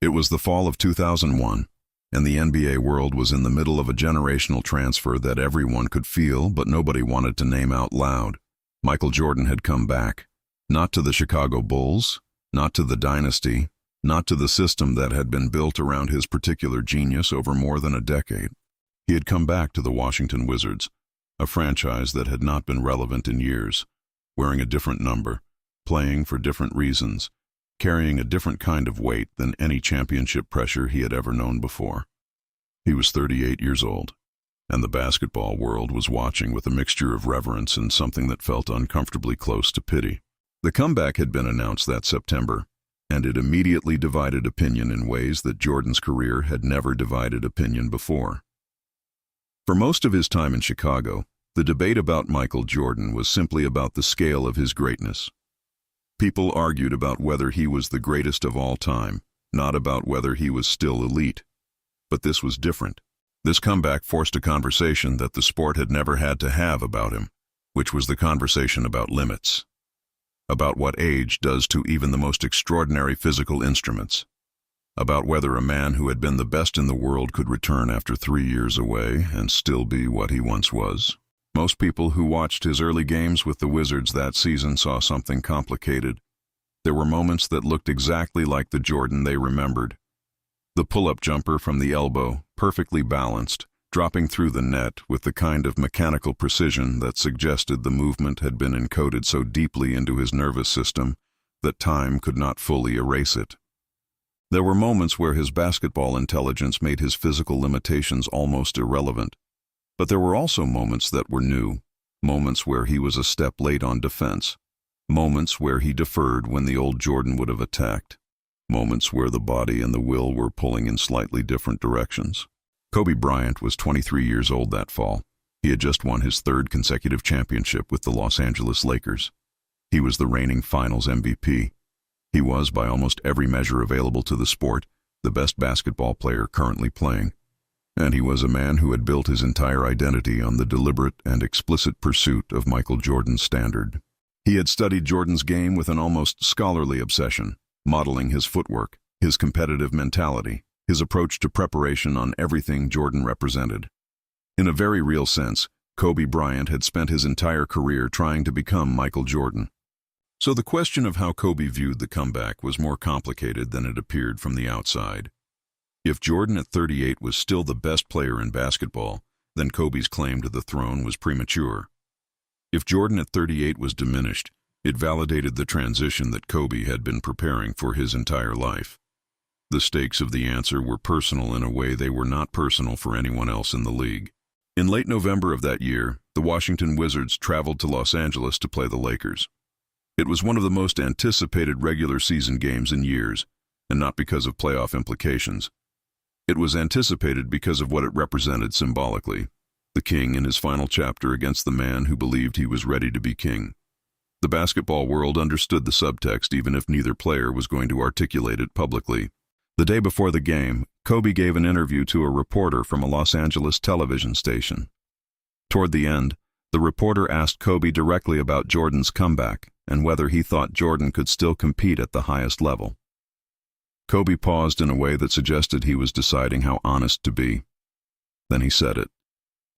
It was the fall of 2001, and the NBA world was in the middle of a generational transfer that everyone could feel but nobody wanted to name out loud. Michael Jordan had come back, not to the Chicago Bulls, not to the dynasty, not to the system that had been built around his particular genius over more than a decade. He had come back to the Washington Wizards, a franchise that had not been relevant in years, wearing a different number, playing for different reasons, carrying a different kind of weight than any championship pressure he had ever known before. He was 38 years old, and the basketball world was watching with a mixture of reverence and something that felt uncomfortably close to pity. The comeback had been announced that September, and it immediately divided opinion in ways that Jordan's career had never divided opinion before. For most of his time in Chicago, the debate about Michael Jordan was simply about the scale of his greatness. People argued about whether he was the greatest of all time, not about whether he was still elite. But this was different. This comeback forced a conversation that the sport had never had to have about him, which was the conversation about limits. About what age does to even the most extraordinary physical instruments. About whether a man who had been the best in the world could return after 3 years away and still be what he once was. Most people who watched his early games with the Wizards that season saw something complicated. There were moments that looked exactly like the Jordan they remembered. The pull-up jumper from the elbow, perfectly balanced, dropping through the net with the kind of mechanical precision that suggested the movement had been encoded so deeply into his nervous system that time could not fully erase it. There were moments where his basketball intelligence made his physical limitations almost irrelevant. But there were also moments that were new, moments where he was a step late on defense, moments where he deferred when the old Jordan would have attacked, moments where the body and the will were pulling in slightly different directions. Kobe Bryant was 23 years old that fall. He had just won his 3rd consecutive championship with the Los Angeles Lakers. He was the reigning Finals MVP. He was, by almost every measure available to the sport, the best basketball player currently playing. And he was a man who had built his entire identity on the deliberate and explicit pursuit of Michael Jordan's standard. He had studied Jordan's game with an almost scholarly obsession, modeling his footwork, his competitive mentality, his approach to preparation on everything Jordan represented. In a very real sense, Kobe Bryant had spent his entire career trying to become Michael Jordan. So the question of how Kobe viewed the comeback was more complicated than it appeared from the outside. If Jordan at 38 was still the best player in basketball, then Kobe's claim to the throne was premature. If Jordan at 38 was diminished, it validated the transition that Kobe had been preparing for his entire life. The stakes of the answer were personal in a way they were not personal for anyone else in the league. In late November of that year, the Washington Wizards traveled to Los Angeles to play the Lakers. It was one of the most anticipated regular season games in years, and not because of playoff implications. It was anticipated because of what it represented symbolically, the king in his final chapter against the man who believed he was ready to be king. The basketball world understood the subtext even if neither player was going to articulate it publicly. The day before the game, Kobe gave an interview to a reporter from a Los Angeles television station. Toward the end, the reporter asked Kobe directly about Jordan's comeback and whether he thought Jordan could still compete at the highest level. Kobe paused in a way that suggested he was deciding how honest to be. Then he said it.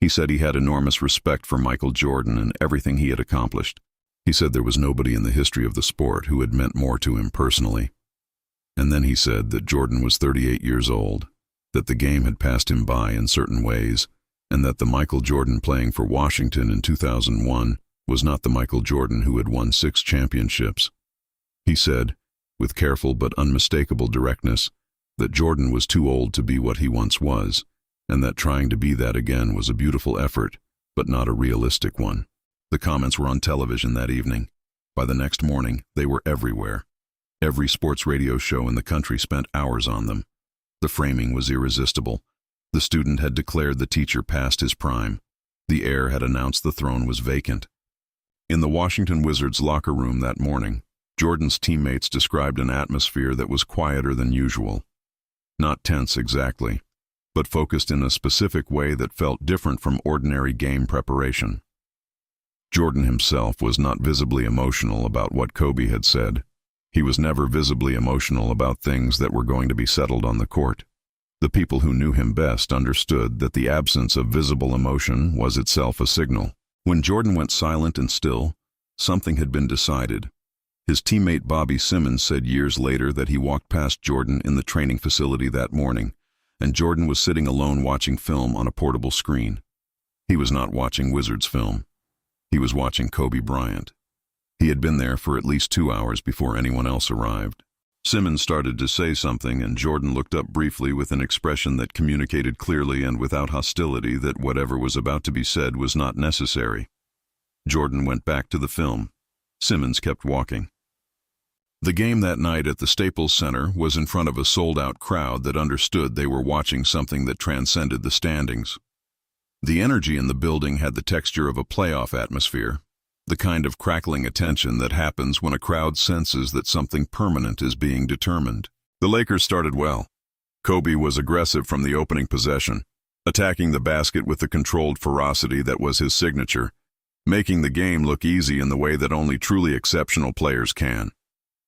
He said he had enormous respect for Michael Jordan and everything he had accomplished. He said there was nobody in the history of the sport who had meant more to him personally. And then he said that Jordan was 38 years old, that the game had passed him by in certain ways, and that the Michael Jordan playing for Washington in 2001 was not the Michael Jordan who had won 6 championships. He said, with careful but unmistakable directness, that Jordan was too old to be what he once was, and that trying to be that again was a beautiful effort, but not a realistic one. The comments were on television that evening. By the next morning, they were everywhere. Every sports radio show in the country spent hours on them. The framing was irresistible. The student had declared the teacher past his prime. The heir had announced the throne was vacant. In the Washington Wizards locker room that morning, Jordan's teammates described an atmosphere that was quieter than usual. Not tense exactly, but focused in a specific way that felt different from ordinary game preparation. Jordan himself was not visibly emotional about what Kobe had said. He was never visibly emotional about things that were going to be settled on the court. The people who knew him best understood that the absence of visible emotion was itself a signal. When Jordan went silent and still, something had been decided. His teammate Bobby Simmons said years later that he walked past Jordan in the training facility that morning, and Jordan was sitting alone watching film on a portable screen. He was not watching Wizards film. He was watching Kobe Bryant. He had been there for at least 2 hours before anyone else arrived. Simmons started to say something, and Jordan looked up briefly with an expression that communicated clearly and without hostility that whatever was about to be said was not necessary. Jordan went back to the film. Simmons kept walking. The game that night at the Staples Center was in front of a sold-out crowd that understood they were watching something that transcended the standings. The energy in the building had the texture of a playoff atmosphere, the kind of crackling attention that happens when a crowd senses that something permanent is being determined. The Lakers started well. Kobe was aggressive from the opening possession, attacking the basket with the controlled ferocity that was his signature, making the game look easy in the way that only truly exceptional players can.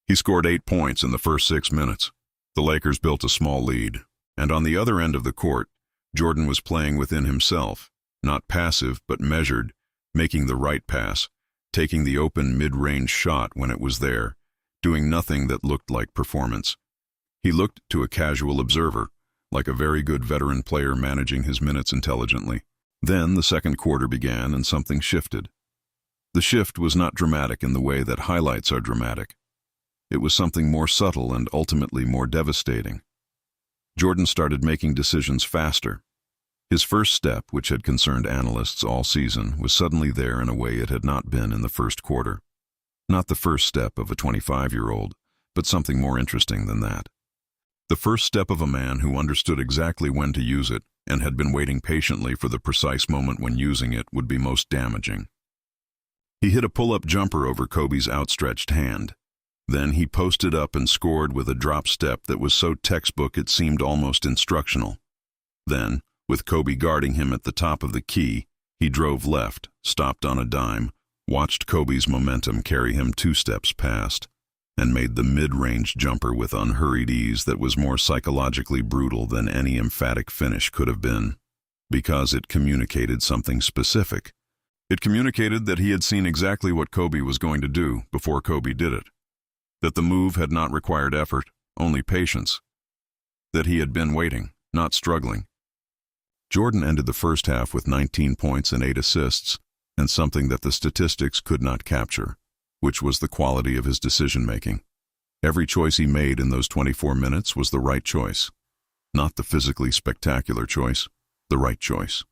He scored 8 points in the first 6 minutes. The Lakers built a small lead, and on the other end of the court, Jordan was playing within himself, not passive but measured, making the right pass, taking the open mid-range shot when it was there, doing nothing that looked like performance. He looked to a casual observer, like a very good veteran player managing his minutes intelligently. Then the second quarter began and something shifted. The shift was not dramatic in the way that highlights are dramatic. It was something more subtle and ultimately more devastating. Jordan started making decisions faster. His first step, which had concerned analysts all season, was suddenly there in a way it had not been in the first quarter. Not the first step of a 25-year-old, but something more interesting than that. The first step of a man who understood exactly when to use it and had been waiting patiently for the precise moment when using it would be most damaging. He hit a pull-up jumper over Kobe's outstretched hand. Then he posted up and scored with a drop step that was so textbook it seemed almost instructional. Then, with Kobe guarding him at the top of the key, he drove left, stopped on a dime, watched Kobe's momentum carry him 2 steps past, and made the mid-range jumper with unhurried ease that was more psychologically brutal than any emphatic finish could have been, because it communicated something specific. It communicated that he had seen exactly what Kobe was going to do before Kobe did it. That the move had not required effort, only patience. That he had been waiting, not struggling. Jordan ended the first half with 19 points and 8 assists, and something that the statistics could not capture, which was the quality of his decision-making. Every choice he made in those 24 minutes was the right choice. Not the physically spectacular choice, the right choice.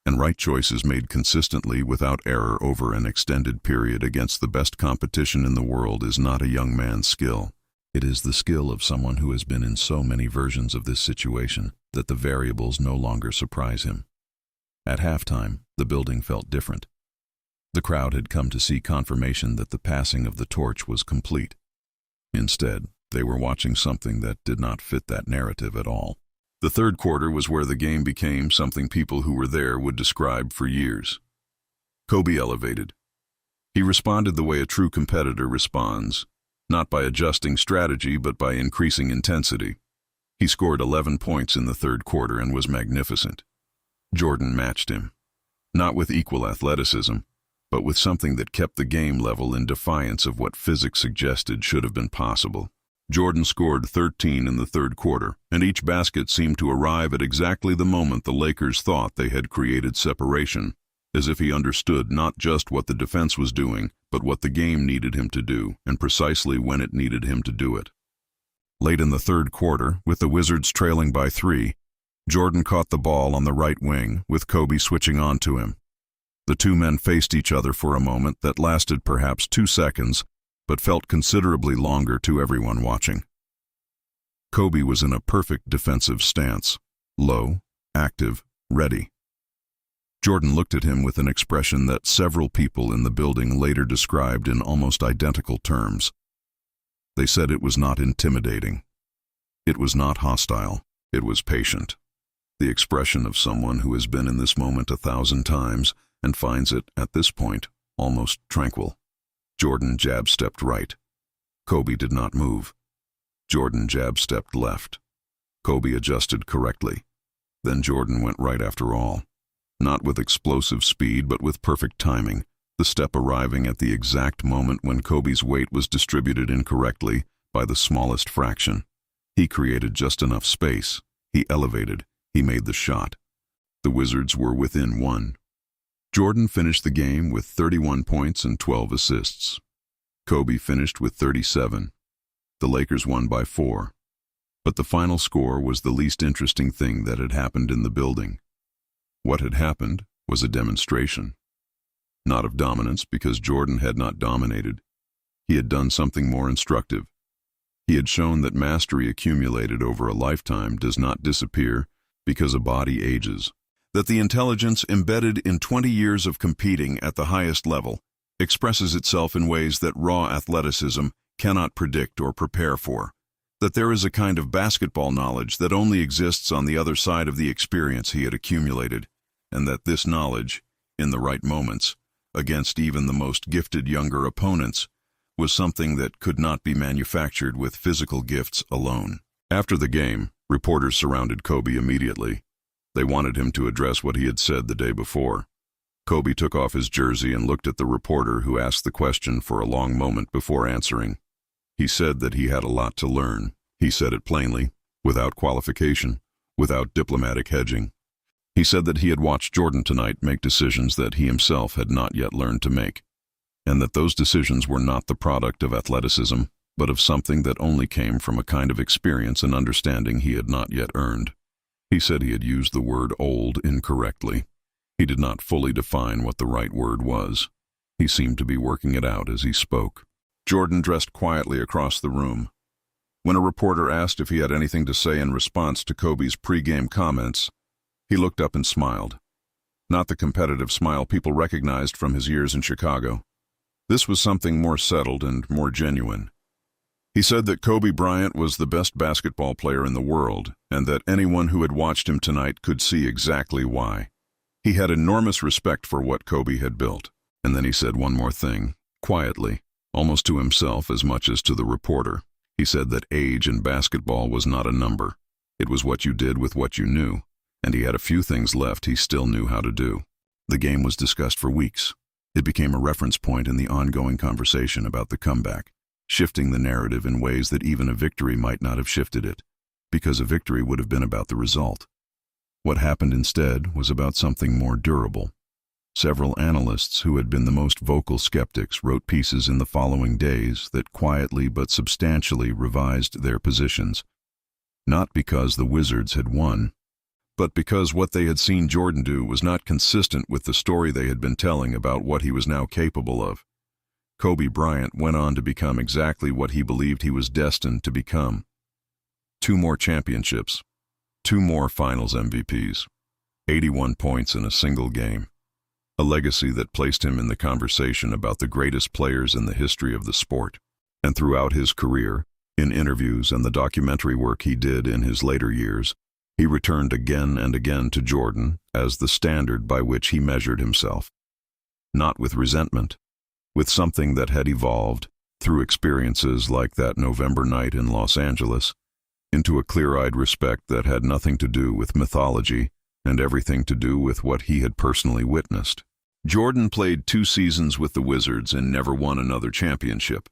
And right choices made consistently without error over an extended period against the best competition in the world is not a young man's skill. It is the skill of someone who has been in so many versions of this situation that the variables no longer surprise him. At halftime, the building felt different. The crowd had come to see confirmation that the passing of the torch was complete. Instead, they were watching something that did not fit that narrative at all. The third quarter was where the game became something people who were there would describe for years. Kobe elevated. He responded the way a true competitor responds, not by adjusting strategy but by increasing intensity. He scored 11 points in the third quarter and was magnificent. Jordan matched him, not with equal athleticism, but with something that kept the game level in defiance of what physics suggested should have been possible. Jordan scored 13 in the third quarter, and each basket seemed to arrive at exactly the moment the Lakers thought they had created separation, as if he understood not just what the defense was doing, but what the game needed him to do, and precisely when it needed him to do it. Late in the third quarter, with the Wizards trailing by 3, Jordan caught the ball on the right wing, with Kobe switching on to him. The two men faced each other for a moment that lasted perhaps 2 seconds, but felt considerably longer to everyone watching. Kobe was in a perfect defensive stance, low, active, ready. Jordan looked at him with an expression that several people in the building later described in almost identical terms. They said it was not intimidating. It was not hostile. It was patient. The expression of someone who has been in this moment 1,000 times and finds it, at this point, almost tranquil. Jordan jab-stepped right. Kobe did not move. Jordan jab-stepped left. Kobe adjusted correctly. Then Jordan went right after all. Not with explosive speed, but with perfect timing, the step arriving at the exact moment when Kobe's weight was distributed incorrectly by the smallest fraction. He created just enough space. He elevated. He made the shot. The Wizards were within one. Jordan finished the game with 31 points and 12 assists. Kobe finished with 37. The Lakers won by 4. But the final score was the least interesting thing that had happened in the building. What had happened was a demonstration. Not of dominance, because Jordan had not dominated. He had done something more instructive. He had shown that mastery accumulated over a lifetime does not disappear because a body ages. That the intelligence embedded in 20 years of competing at the highest level expresses itself in ways that raw athleticism cannot predict or prepare for. That there is a kind of basketball knowledge that only exists on the other side of the experience he had accumulated, and that this knowledge, in the right moments, against even the most gifted younger opponents, was something that could not be manufactured with physical gifts alone. After the game, reporters surrounded Kobe immediately. They wanted him to address what he had said the day before. Kobe took off his jersey and looked at the reporter who asked the question for a long moment before answering. He said that he had a lot to learn. He said it plainly, without qualification, without diplomatic hedging. He said that he had watched Jordan tonight make decisions that he himself had not yet learned to make, and that those decisions were not the product of athleticism, but of something that only came from a kind of experience and understanding he had not yet earned. He said he had used the word old incorrectly. He did not fully define what the right word was. He seemed to be working it out as he spoke. Jordan dressed quietly across the room. When a reporter asked if he had anything to say in response to Kobe's pre-game comments, he looked up and smiled. Not the competitive smile people recognized from his years in Chicago. This was something more settled and more genuine. He said that Kobe Bryant was the best basketball player in the world, and that anyone who had watched him tonight could see exactly why. He had enormous respect for what Kobe had built. And then he said one more thing, quietly, almost to himself as much as to the reporter. He said that age in basketball was not a number. It was what you did with what you knew, and he had a few things left he still knew how to do. The game was discussed for weeks. It became a reference point in the ongoing conversation about the comeback, shifting the narrative in ways that even a victory might not have shifted it, because a victory would have been about the result. What happened instead was about something more durable. Several analysts who had been the most vocal skeptics wrote pieces in the following days that quietly but substantially revised their positions, not because the Wizards had won, but because what they had seen Jordan do was not consistent with the story they had been telling about what he was now capable of. Kobe Bryant went on to become exactly what he believed he was destined to become. 2 more championships, 2 more Finals MVPs, 81 points in a single game. A legacy that placed him in the conversation about the greatest players in the history of the sport. And throughout his career, in interviews and the documentary work he did in his later years, he returned again and again to Jordan as the standard by which he measured himself. Not with resentment, with something that had evolved, through experiences like that November night in Los Angeles, into a clear-eyed respect that had nothing to do with mythology and everything to do with what he had personally witnessed. Jordan played 2 seasons with the Wizards and never won another championship.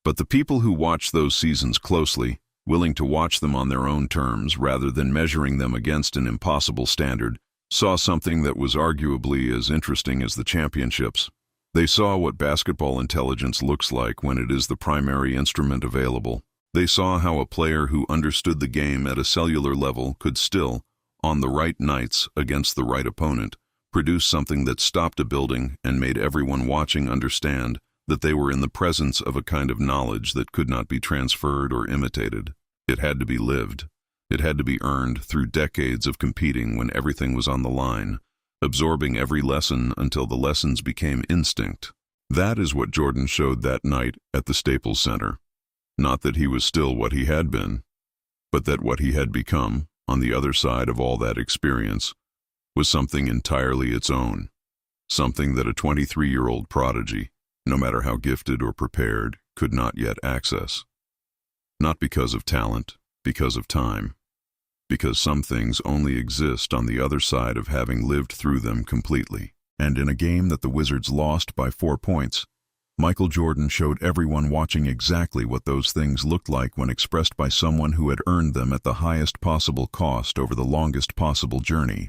But the people who watched those seasons closely, willing to watch them on their own terms rather than measuring them against an impossible standard, saw something that was arguably as interesting as the championships. They saw what basketball intelligence looks like when it is the primary instrument available. They saw how a player who understood the game at a cellular level could still, on the right nights against the right opponent, produce something that stopped a building and made everyone watching understand that they were in the presence of a kind of knowledge that could not be transferred or imitated. It had to be lived. It had to be earned through decades of competing when everything was on the line, absorbing every lesson until the lessons became instinct. That is what Jordan showed that night at the Staples Center. Not that he was still what he had been, but that what he had become, on the other side of all that experience, was something entirely its own, something that a 23-year-old prodigy, no matter how gifted or prepared, could not yet access. Not because of talent, because of time. Because some things only exist on the other side of having lived through them completely. And in a game that the Wizards lost by 4 points, Michael Jordan showed everyone watching exactly what those things looked like when expressed by someone who had earned them at the highest possible cost over the longest possible journey.